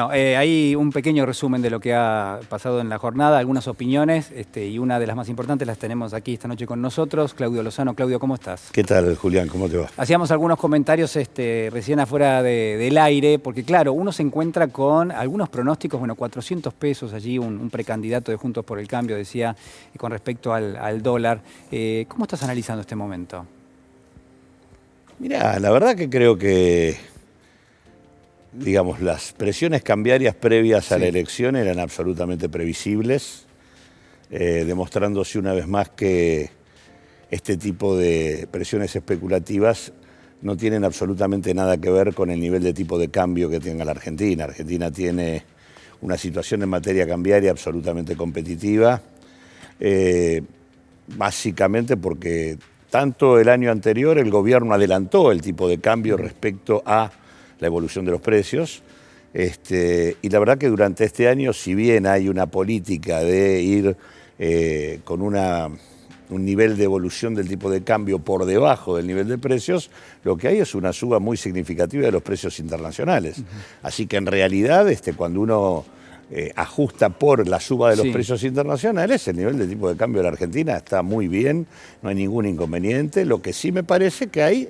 No, hay un pequeño resumen de lo que ha pasado en la jornada, algunas opiniones, y una de las más importantes las tenemos aquí esta noche con nosotros, Claudio Lozano. Claudio, ¿cómo estás? ¿Qué tal, Julián? ¿Cómo te va? Hacíamos algunos comentarios recién afuera del aire, porque claro, uno se encuentra con algunos pronósticos, bueno, 400 pesos allí, un precandidato de Juntos por el Cambio decía con respecto al dólar. ¿Cómo estás analizando este momento? Mirá, la verdad que creo que, digamos, las presiones cambiarias previas a la elección eran absolutamente previsibles, demostrándose una vez más que este tipo de presiones especulativas no tienen absolutamente nada que ver con el nivel de tipo de cambio que tenga la Argentina. Argentina tiene una situación en materia cambiaria absolutamente competitiva, básicamente porque tanto el año anterior el gobierno adelantó el tipo de cambio respecto a la evolución de los precios, y la verdad que durante este año, si bien hay una política de ir con un nivel de evolución del tipo de cambio por debajo del nivel de precios, lo que hay es una suba muy significativa de los precios internacionales. Así que en realidad, cuando uno ajusta por la suba de los precios internacionales, el nivel de tipo de cambio de la Argentina está muy bien, no hay ningún inconveniente. Lo que sí me parece que hay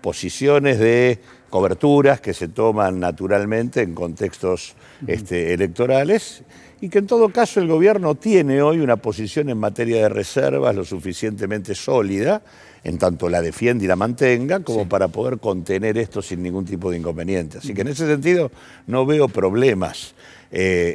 posiciones de coberturas que se toman naturalmente en contextos electorales, y que en todo caso el gobierno tiene hoy una posición en materia de reservas lo suficientemente sólida, en tanto la defiende y la mantenga, como para poder contener esto sin ningún tipo de inconveniente. Así que en ese sentido no veo problemas.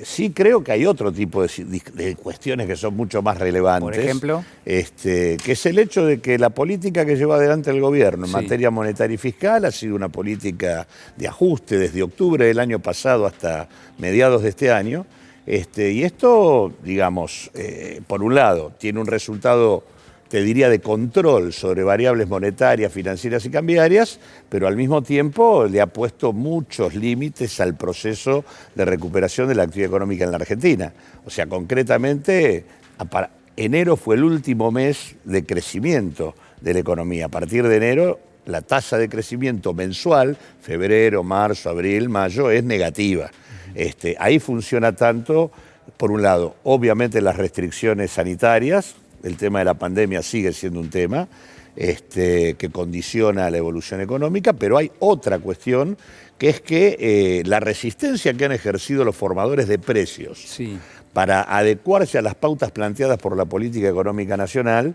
Sí creo que hay otro tipo de cuestiones que son mucho más relevantes. Por ejemplo, que es el hecho de que la política que lleva adelante el gobierno en materia monetaria y fiscal ha sido una política de ajuste desde octubre del año pasado hasta mediados de este año. Y esto, digamos, por un lado, tiene un resultado, te diría, de control sobre variables monetarias, financieras y cambiarias, pero al mismo tiempo le ha puesto muchos límites al proceso de recuperación de la actividad económica en la Argentina. O sea, concretamente, enero fue el último mes de crecimiento de la economía. A partir de enero, la tasa de crecimiento mensual, febrero, marzo, abril, mayo, es negativa. Ahí funciona tanto, por un lado, obviamente las restricciones sanitarias. El tema de la pandemia sigue siendo un tema que condiciona la evolución económica, pero hay otra cuestión, que es que la resistencia que han ejercido los formadores de precios para adecuarse a las pautas planteadas por la política económica nacional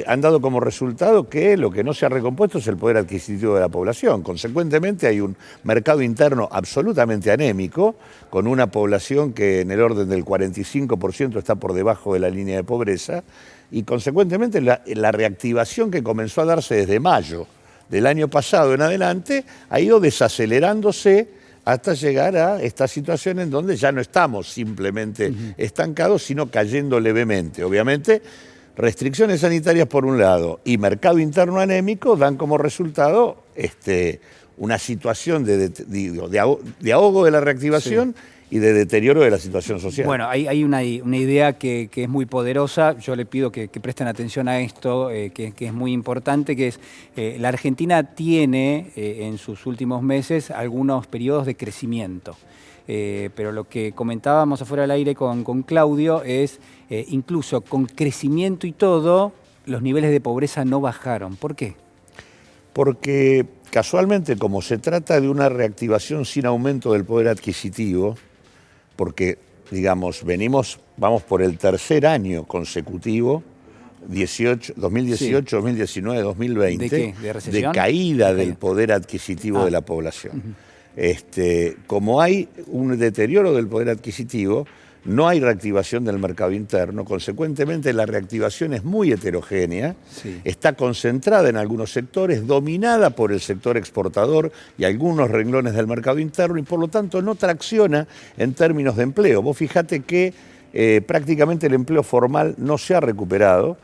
han dado como resultado que lo que no se ha recompuesto es el poder adquisitivo de la población. Consecuentemente hay un mercado interno absolutamente anémico, con una población que en el orden del 45% está por debajo de la línea de pobreza, y consecuentemente la reactivación que comenzó a darse desde mayo del año pasado en adelante ha ido desacelerándose hasta llegar a esta situación en donde ya no estamos simplemente estancados, sino cayendo levemente. Obviamente, restricciones sanitarias por un lado y mercado interno anémico dan como resultado una situación de ahogo de la reactivación y de deterioro de la situación social. Bueno, hay una idea que es muy poderosa. Yo le pido que presten atención a esto, que es muy importante, que es la Argentina tiene en sus últimos meses algunos periodos de crecimiento. Pero lo que comentábamos afuera del aire con Claudio es, incluso con crecimiento y todo, los niveles de pobreza no bajaron. ¿Por qué? Porque casualmente, como se trata de una reactivación sin aumento del poder adquisitivo, porque, digamos, vamos por el tercer año consecutivo, 2018, 2019, 2020, ¿De qué? ¿De recesión? De caída del poder adquisitivo de la población. Como hay un deterioro del poder adquisitivo, no hay reactivación del mercado interno, consecuentemente la reactivación es muy heterogénea, está concentrada en algunos sectores, dominada por el sector exportador y algunos renglones del mercado interno, y por lo tanto no tracciona en términos de empleo. Vos fijate que prácticamente el empleo formal no se ha recuperado.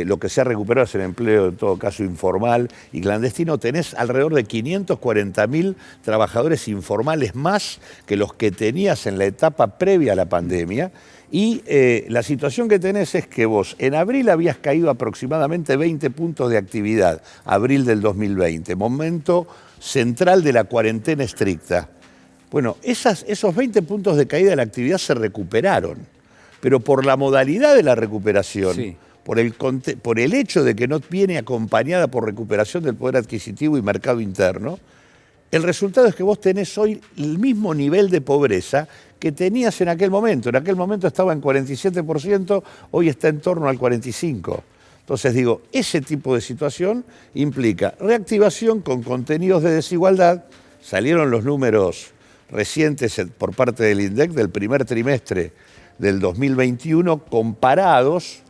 Lo que se ha recuperado es el empleo, en todo caso, informal y clandestino. Tenés alrededor de 540.000 trabajadores informales más que los que tenías en la etapa previa a la pandemia. Y la situación que tenés es que vos en abril habías caído aproximadamente 20 puntos de actividad, abril del 2020, momento central de la cuarentena estricta. Bueno, esos 20 puntos de caída de la actividad se recuperaron, pero por la modalidad de la recuperación, Sí. por el hecho de que no viene acompañada por recuperación del poder adquisitivo y mercado interno, el resultado es que vos tenés hoy el mismo nivel de pobreza que tenías en aquel momento. En aquel momento estaba en 47%, hoy está en torno al 45%. Entonces digo, ese tipo de situación implica reactivación con contenidos de desigualdad. Salieron los números recientes por parte del INDEC del primer trimestre del 2021 comparados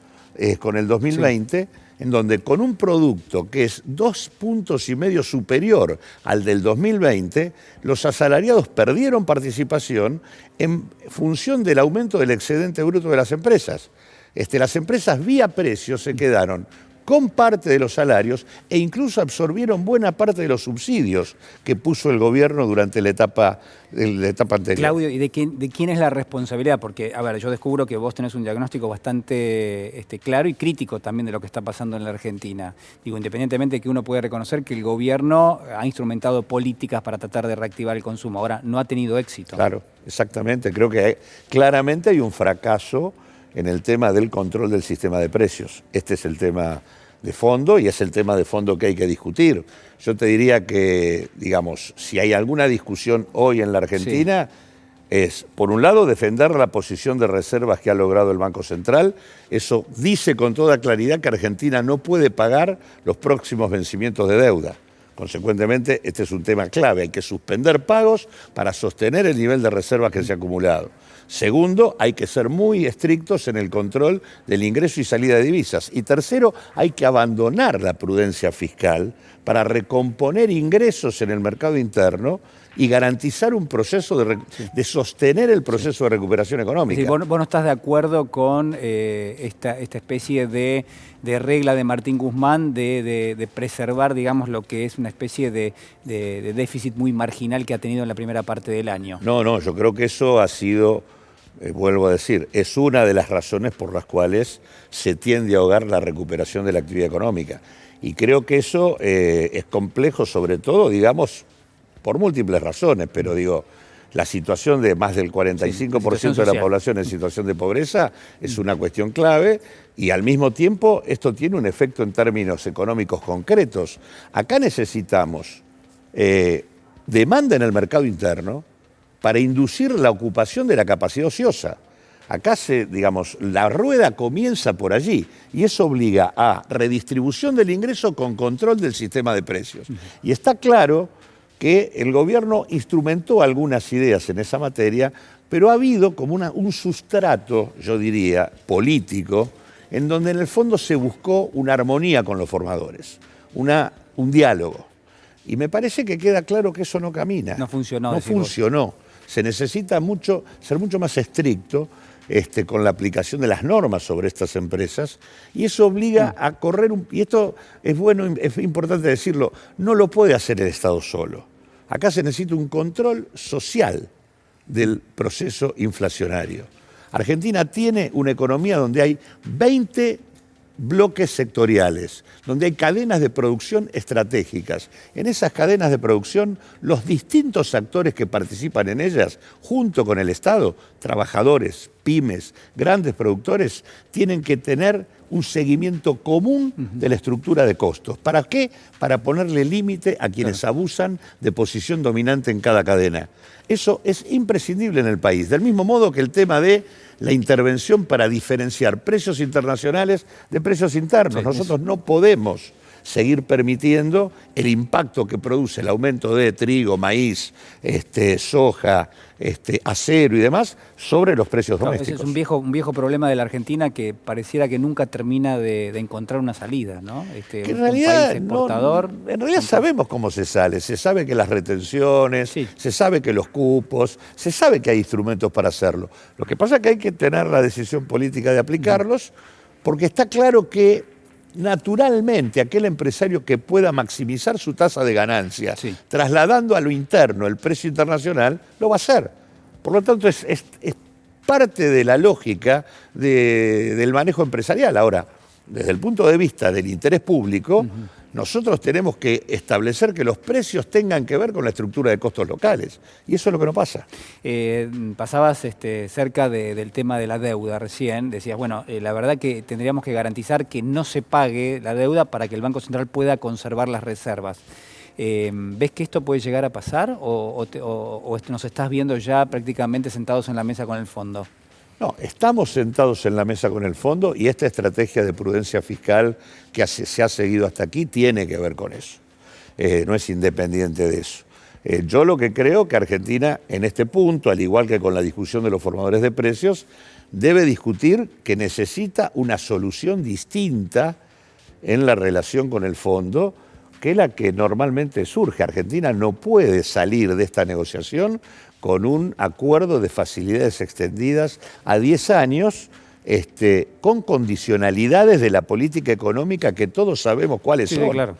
con el 2020, sí, en donde con un producto que es 2,5 puntos superior al del 2020, los asalariados perdieron participación en función del aumento del excedente bruto de las empresas. Las empresas vía precios se quedaron con parte de los salarios e incluso absorbieron buena parte de los subsidios que puso el gobierno durante la etapa anterior. Claudio, ¿y de quién es la responsabilidad? Porque, a ver, yo descubro que vos tenés un diagnóstico bastante claro y crítico también de lo que está pasando en la Argentina. Digo, independientemente de que uno puede reconocer que el gobierno ha instrumentado políticas para tratar de reactivar el consumo. Ahora, no ha tenido éxito. Claro, exactamente. Creo que claramente hay un fracaso en el tema del control del sistema de precios. Este es el tema de fondo y es el tema de fondo que hay que discutir. Yo te diría que, digamos, si hay alguna discusión hoy en la Argentina, sí, es, por un lado, defender la posición de reservas que ha logrado el Banco Central. Eso dice con toda claridad que Argentina no puede pagar los próximos vencimientos de deuda. Consecuentemente, este es un tema clave. Hay que suspender pagos para sostener el nivel de reservas que se ha acumulado. Segundo, hay que ser muy estrictos en el control del ingreso y salida de divisas. Y tercero, hay que abandonar la prudencia fiscal para recomponer ingresos en el mercado interno y garantizar un proceso de sostener el proceso de recuperación económica. Sí, vos no estás de acuerdo con esta especie de regla de Martín Guzmán de preservar, digamos, lo que es una especie de déficit muy marginal que ha tenido en la primera parte del año. No, yo creo que eso ha sido, vuelvo a decir, es una de las razones por las cuales se tiende a ahogar la recuperación de la actividad económica. Y creo que eso es complejo, sobre todo, digamos, por múltiples razones, pero digo, la situación de más del 45% de la población en situación de pobreza es una cuestión clave y al mismo tiempo esto tiene un efecto en términos económicos concretos. Acá necesitamos demanda en el mercado interno para inducir la ocupación de la capacidad ociosa. Acá digamos, la rueda comienza por allí y eso obliga a redistribución del ingreso con control del sistema de precios. Y está claro que el gobierno instrumentó algunas ideas en esa materia, pero ha habido como un sustrato, yo diría, político, en donde en el fondo se buscó una armonía con los formadores, un diálogo. Y me parece que queda claro que eso no camina. No funcionó. No funcionó. Se necesita ser mucho más estricto con la aplicación de las normas sobre estas empresas y eso obliga a correr y esto es bueno, es importante decirlo, no lo puede hacer el Estado solo. Acá se necesita un control social del proceso inflacionario. Argentina tiene una economía donde hay 20 bloques sectoriales, donde hay cadenas de producción estratégicas. En esas cadenas de producción, los distintos actores que participan en ellas, junto con el Estado, trabajadores, pymes, grandes productores, tienen que tener un seguimiento común de la estructura de costos. ¿Para qué? Para ponerle límite a quienes abusan de posición dominante en cada cadena. Eso es imprescindible en el país, del mismo modo que el tema de la intervención para diferenciar precios internacionales de precios internos. Sí, nosotros no podemos seguir permitiendo el impacto que produce el aumento de trigo, maíz, soja, acero y demás sobre los precios domésticos. Ese es un viejo problema de la Argentina que pareciera que nunca termina de encontrar una salida, ¿no? Que en realidad, en realidad sabemos cómo se sale. Se sabe que las retenciones, sí, se sabe que los cupos, se sabe que hay instrumentos para hacerlo. Lo que pasa es que hay que tener la decisión política de aplicarlos porque está claro que naturalmente aquel empresario que pueda maximizar su tasa de ganancia, sí, trasladando a lo interno el precio internacional, lo va a hacer. Por lo tanto, es parte de la lógica del manejo empresarial. Ahora, desde el punto de vista del interés público, nosotros tenemos que establecer que los precios tengan que ver con la estructura de costos locales. Y eso es lo que no pasa. Pasabas cerca del tema de la deuda recién. Decías, bueno, la verdad que tendríamos que garantizar que no se pague la deuda para que el Banco Central pueda conservar las reservas. ¿Ves que esto puede llegar a pasar o nos estás viendo ya prácticamente sentados en la mesa con el fondo? No, estamos sentados en la mesa con el fondo y esta estrategia de prudencia fiscal que se ha seguido hasta aquí tiene que ver con eso. No es independiente de eso. Yo lo que creo que Argentina en este punto, al igual que con la discusión de los formadores de precios, debe discutir que necesita una solución distinta en la relación con el fondo que la que normalmente surge. Argentina no puede salir de esta negociación con un acuerdo de facilidades extendidas a 10 años, con condicionalidades de la política económica que todos sabemos cuáles son. Claro.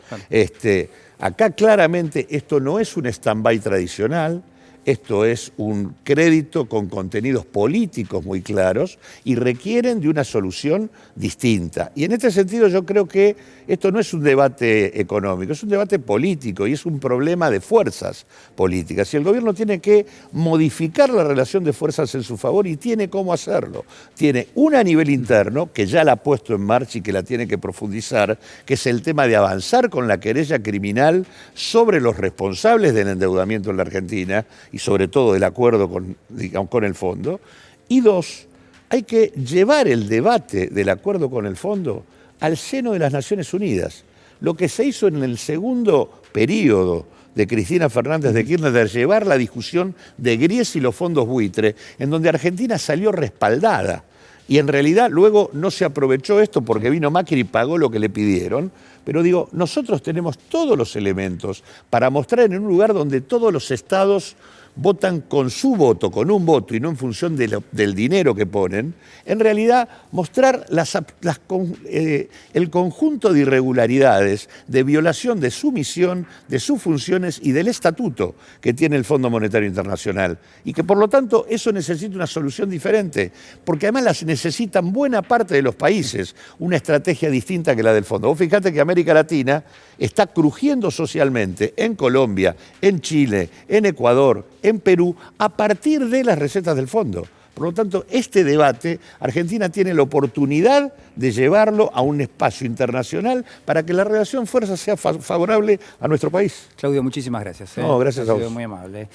Acá claramente esto no es un stand-by tradicional, esto es un crédito con contenidos políticos muy claros y requieren de una solución distinta. Y en este sentido yo creo que esto no es un debate económico, es un debate político y es un problema de fuerzas políticas. Y el gobierno tiene que modificar la relación de fuerzas en su favor y tiene cómo hacerlo. Tiene una a nivel interno, que ya la ha puesto en marcha y que la tiene que profundizar, que es el tema de avanzar con la querella criminal sobre los responsables del endeudamiento en la Argentina y sobre todo del acuerdo con el fondo. Y dos, hay que llevar el debate del acuerdo con el fondo al seno de las Naciones Unidas. Lo que se hizo en el segundo periodo de Cristina Fernández de Kirchner de llevar la discusión de Gries y los fondos buitre, en donde Argentina salió respaldada. Y en realidad luego no se aprovechó esto porque vino Macri y pagó lo que le pidieron. Pero digo, nosotros tenemos todos los elementos para mostrar en un lugar donde todos los estados votan con su voto, con un voto y no en función del dinero que ponen, en realidad mostrar el conjunto de irregularidades, de violación de su misión, de sus funciones y del estatuto que tiene el Fondo Monetario Internacional. Y que por lo tanto eso necesita una solución diferente, porque además las necesitan buena parte de los países, una estrategia distinta que la del fondo. Vos fijate que América Latina está crujiendo socialmente en Colombia, en Chile, en Ecuador, en Perú, a partir de las recetas del fondo. Por lo tanto, este debate, Argentina tiene la oportunidad de llevarlo a un espacio internacional para que la relación fuerza sea favorable a nuestro país. Claudio, muchísimas gracias. No, gracias a vos. Ha sido muy amable.